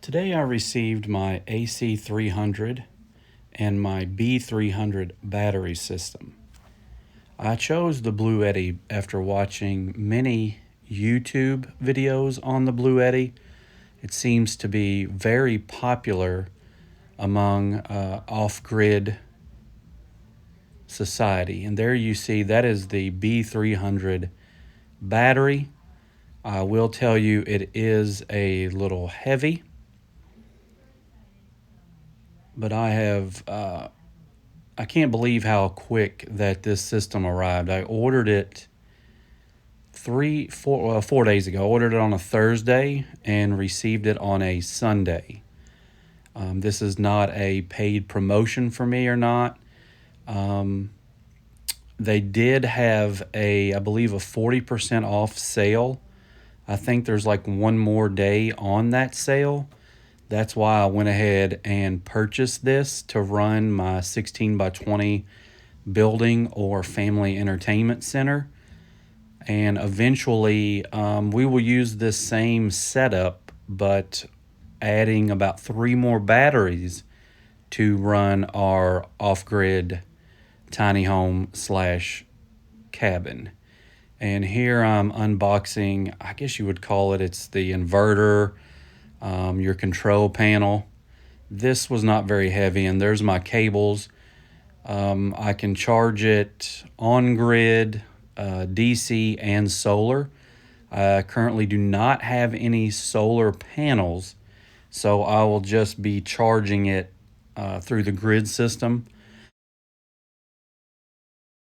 Today I received my AC300 and my B300 battery system. I chose the Bluetti after watching many YouTube videos on the Bluetti. It seems to be very popular among off-grid society. And there you see that is the B300 battery. I will tell you it is a little heavy, but I can't believe how quick that this system arrived. I ordered it 4 days ago. I ordered it on a Thursday and received it on a Sunday. This is not a paid promotion for me or not. They did have I believe a 40% off sale. I think there's like one more day on that sale. That's why I went ahead and purchased this to run my 16 by 20 building or family entertainment center. And eventually we will use this same setup, but adding about 3 more batteries to run our off-grid tiny home slash cabin. And here I'm unboxing, I guess you would call it's the inverter, your control panel. This was not very heavy, and there's my cables. I can charge it on grid, DC, and solar. I currently do not have any solar panels, so I will just be charging it through the grid system.